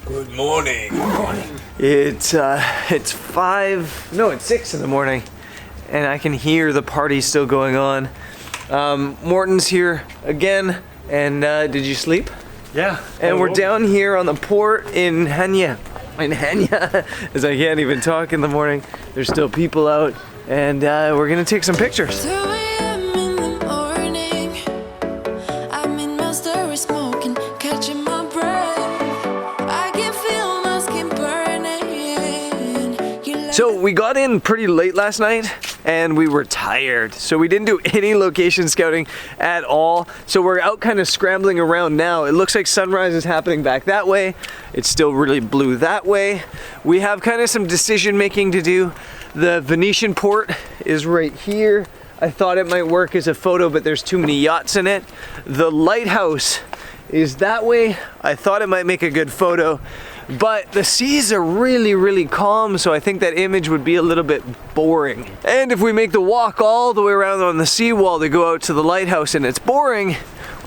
Good morning. Good morning. It's 6 in the morning, and I can hear the party still going on. Morten's here again, and did you sleep? Yeah. And we're down here on the port in Chania. As I can't even talk in the morning. There's still people out, and we're gonna take some pictures. So we got in pretty late last night and we were tired. So we didn't do any location scouting at all. So we're out kind of scrambling around now. It looks like sunrise is happening back that way. It's still really blue that way. We have kind of some decision making to do. The Venetian port is right here. I thought it might work as a photo, but there's too many yachts in it. The lighthouse is that way. I thought it might make a good photo. But the seas are really, really calm, so I think that image would be a little bit boring. And if we make the walk all the way around on the seawall to go out to the lighthouse and it's boring,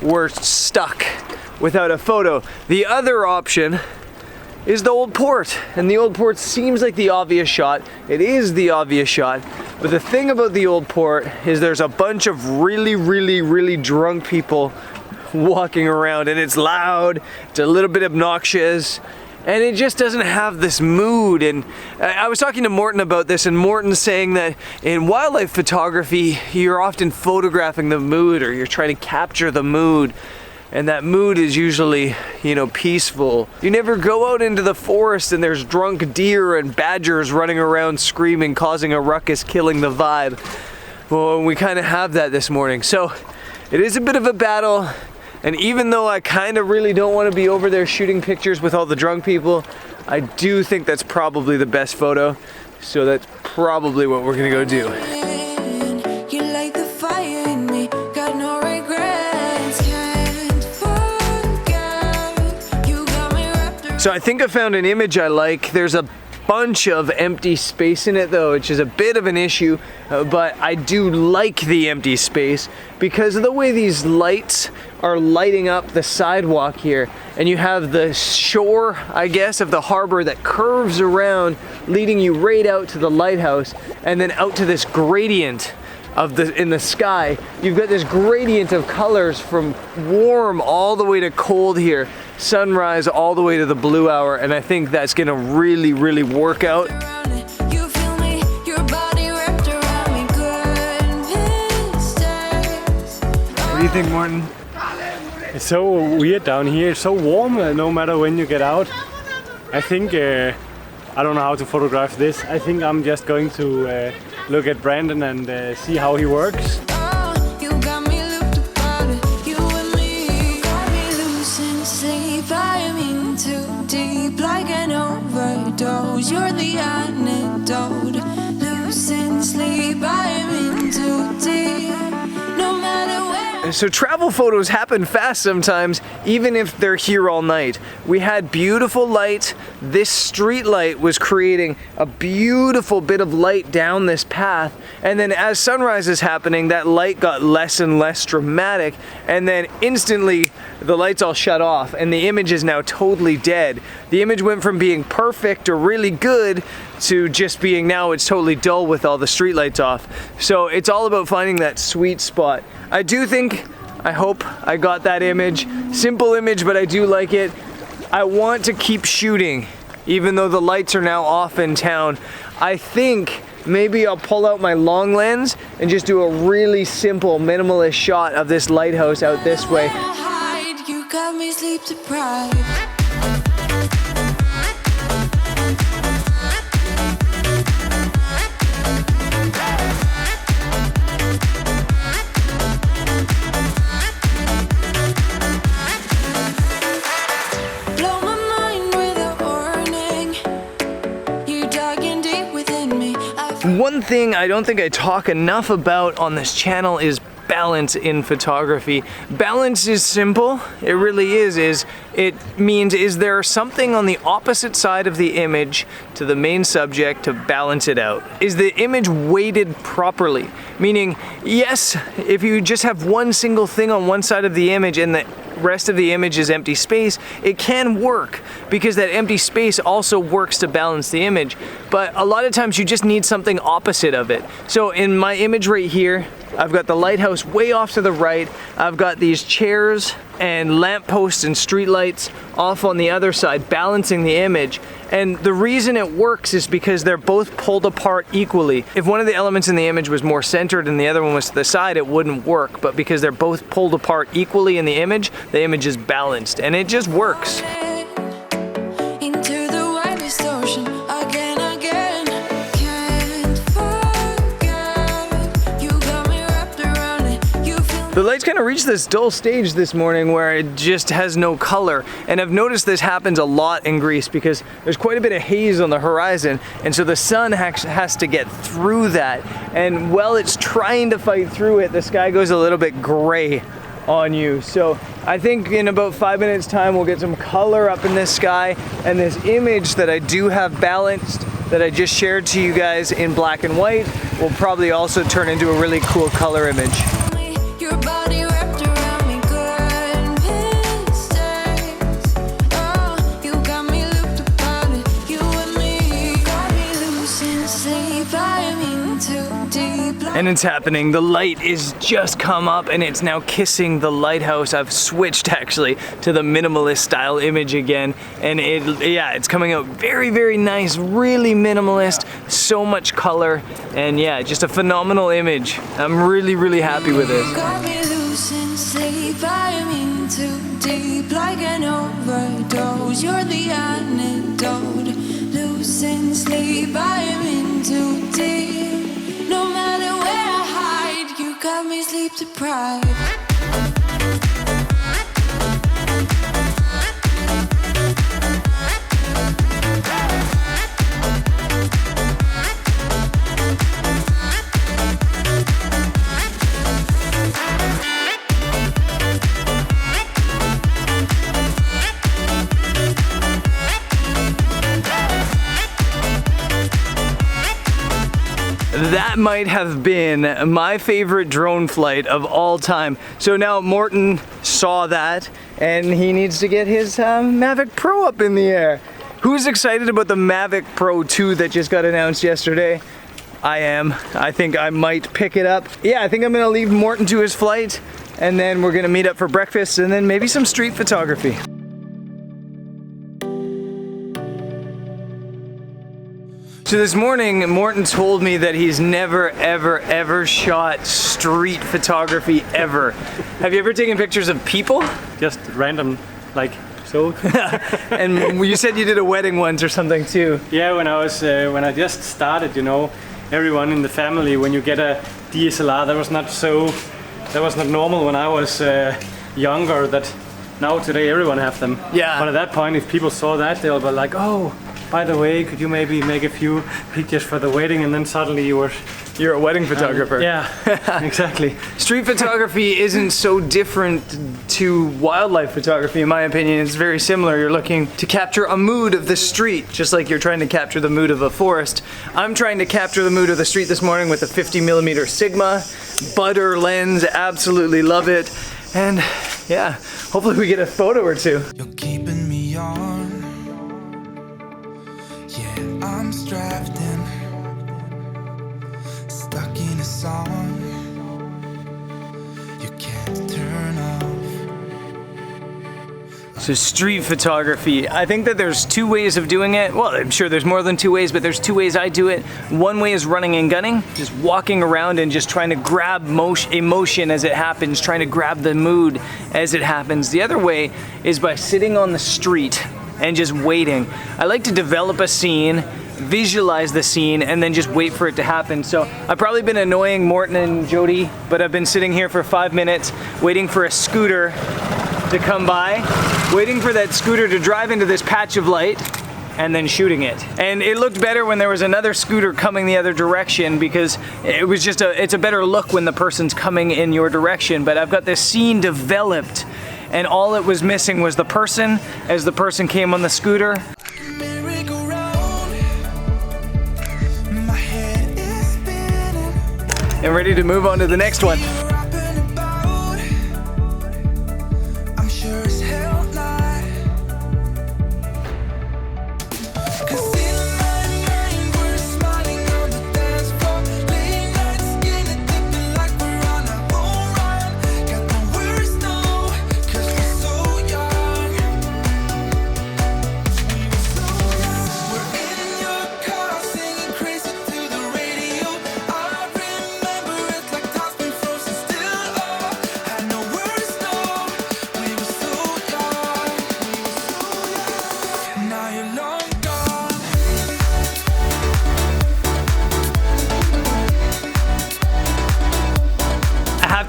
we're stuck without a photo. The other option is the old port, and the old port seems like the obvious shot. It is the obvious shot, but the thing about the old port is there's a bunch of really, really, really drunk people walking around, and it's loud, it's a little bit obnoxious, and it just doesn't have this mood. And I was talking to Morten about this, and Morten's saying that in wildlife photography, you're often photographing the mood, or you're trying to capture the mood. And that mood is usually, you know, peaceful. You never go out into the forest and there's drunk deer and badgers running around screaming, causing a ruckus, killing the vibe. Well, we kind of have that this morning. So it is a bit of a battle. And even though I kind of really don't want to be over there shooting pictures with all the drunk people, I do think that's probably the best photo. So that's probably what we're gonna go do. So I think I found an image I like. There's a bunch of empty space in it though, which is a bit of an issue, but I do like the empty space because of the way these lights are lighting up the sidewalk here, and you have the shore, I guess, of the harbor that curves around, leading you right out to the lighthouse, and then out to this gradient of in the sky. You've got this gradient of colors from warm all the way to cold here, sunrise all the way to the blue hour, and I think that's gonna really, really work out. What do you think, Morten? It's so weird down here. It's so warm no matter when you get out. I think, I don't know how to photograph this. I think I'm just going to look at Brandon and see how he works. You're the antidote. Losing sleep, I am in too deep. No matter where. So travel photos happen fast sometimes, even if they're here all night. We had beautiful light. This street light was creating a beautiful bit of light down this path. And then as sunrise is happening, that light got less and less dramatic. And then instantly, the lights all shut off and the image is now totally dead. The image went from being perfect or really good to just being now it's totally dull with all the street lights off. So it's all about finding that sweet spot. I do think, I hope I got that image. Simple image, but I do like it. I want to keep shooting, even though the lights are now off in town. I think maybe I'll pull out my long lens and just do a really simple minimalist shot of this lighthouse out this way. You got me sleep deprived. Blow my mind with a warning. You digging deep within me. One thing I don't think I talk enough about on this channel is balance in photography. Balance is simple, it really is it means is there something on the opposite side of the image to the main subject to balance it out? Is the image weighted properly? Meaning, yes, if you just have one single thing on one side of the image and the rest of the image is empty space, it can work because that empty space also works to balance the image. But a lot of times you just need something opposite of it. So in my image right here, I've got the lighthouse way off to the right. I've got these chairs and lampposts and streetlights off on the other side, balancing the image. And the reason it works is because they're both pulled apart equally. If one of the elements in the image was more centered and the other one was to the side, it wouldn't work. But because they're both pulled apart equally in the image is balanced, and it just works. Into the widest ocean again. Can't forget. You got me wrapped around it. You feel The lights kind of reached this dull stage this morning where it just has no color, and I've noticed this happens a lot in Greece because there's quite a bit of haze on the horizon, and so the sun has to get through that, and while it's trying to fight through it, the sky goes a little bit gray on you. So I think in about 5 minutes time we'll get some color up in this sky, and this image that I do have balanced that I just shared to you guys in black and white will probably also turn into a really cool color image. your body wrapped around me, good mistakes. Oh, you got me looped upon it, you and me. Got me loose in sleep, I'm in too deep. And it's happening. The light is just come up and it's now kissing the lighthouse. I've switched actually to the minimalist style image again, and it's coming out very, very nice, really minimalist, so much color, and yeah, just a phenomenal image. I'm really, really happy with this. Got me loose in sleep, I'm in too deep, like an overdose. You're the antidote. Loose in sleep, I'm in too deep. No matter where I hide, you got me sleep deprived. That might have been my favorite drone flight of all time. So now Morten saw that and he needs to get his Mavic Pro up in the air. Who's excited about the Mavic Pro 2 that just got announced yesterday? I am. I think I might pick it up. Yeah, I think I'm gonna leave Morten to his flight, and then we're gonna meet up for breakfast and then maybe some street photography. So this morning, Morten told me that he's never, ever, ever shot street photography ever. Have you ever taken pictures of people? Just random, like so. And you said you did a wedding once or something too. Yeah, when I just started, you know, everyone in the family, when you get a DSLR, that was not normal when I was younger. That now today everyone have them. Yeah. But at that point, if people saw that, they'll be like, oh, by the way, could you maybe make a few pictures for the wedding? And then suddenly you're a wedding photographer. Yeah, exactly. Street photography isn't so different to wildlife photography, in my opinion. It's very similar. You're looking to capture a mood of the street, just like you're trying to capture the mood of a forest. I'm trying to capture the mood of the street this morning with a 50mm Sigma butter lens. Absolutely love it. And yeah, hopefully we get a photo or two. You're keeping me on. Yeah, I'm strapped in, stuck in a song you can't turn off. So street photography, I think that there's two ways of doing it. Well, I'm sure there's more than two ways, but there's two ways I do it. One way is running and gunning, just walking around and just trying to grab emotion as it happens, trying to grab the mood as it happens. The other way is by sitting on the street and just waiting. I like to develop a scene, visualize the scene, and then just wait for it to happen. So I've probably been annoying Morten and Jody, but I've been sitting here for 5 minutes waiting for a scooter to come by, waiting for that scooter to drive into this patch of light, and then shooting it. And it looked better when there was another scooter coming the other direction, because it was just it's a better look when the person's coming in your direction. But I've got this scene developed, and all it was missing was the person as the person came on the scooter. And ready to move on to the next one. I'm sure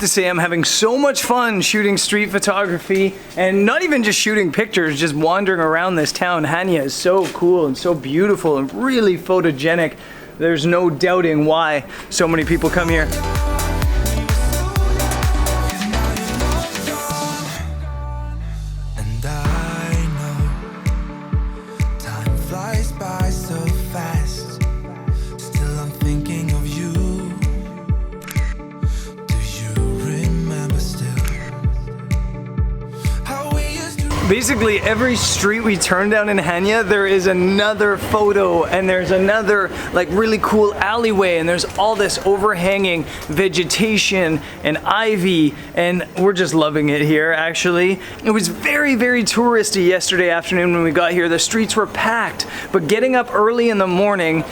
to say I'm having so much fun shooting street photography, and not even just shooting pictures, just wandering around this town. Chania is so cool and so beautiful and really photogenic. There's no doubting why so many people come here. And I know time flies by so fast. Still I'm thinking of you. Do you remember still how we used to? Basically, every street we turn down in Chania, there is another photo, and there's another like really cool alleyway, and there's all this overhanging vegetation and ivy, and we're just loving it here. Actually, it was very, very touristy yesterday afternoon when we got here. The streets were packed, but getting up early in the morning,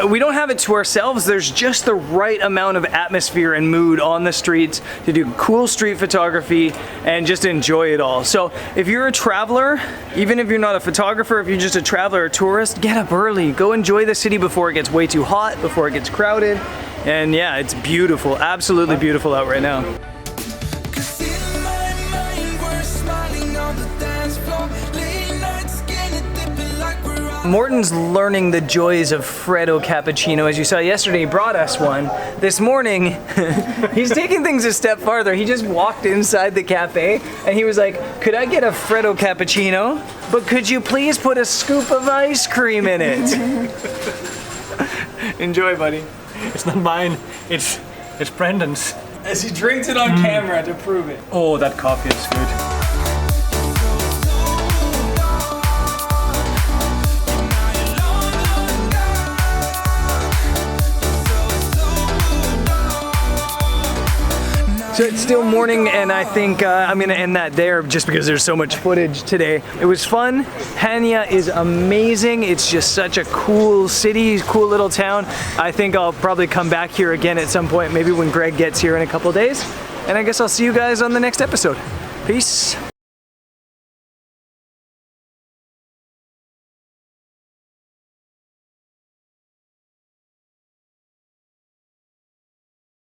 we don't have it to ourselves. There's just the right amount of atmosphere and mood on the streets to do cool street photography and just enjoy it all. So if you're a traveler, even if you're not a photographer, if you're just a traveler or tourist, get up early. Go enjoy the city before it gets way too hot, before it gets crowded. And yeah, it's beautiful, absolutely beautiful out right now. 'Cause in my mind we're smiling on the dance floor. Late nights getting dipping like we're on. Morten's learning the joys of Freddo cappuccino. As you saw yesterday, he brought us one. This morning, he's taking things a step farther. He just walked inside the cafe and he was like, "Could I get a Freddo cappuccino? But could you please put a scoop of ice cream in it?" Enjoy, buddy. It's not mine. It's Brandon's. As he drinks it on camera to prove it. Oh, that coffee is good. So it's still morning, and I think I'm gonna end that there just because there's so much footage today. It was fun. Chania is amazing. It's just such a cool city, cool little town. I think I'll probably come back here again at some point, maybe when Greg gets here in a couple days. And I guess I'll see you guys on the next episode. Peace.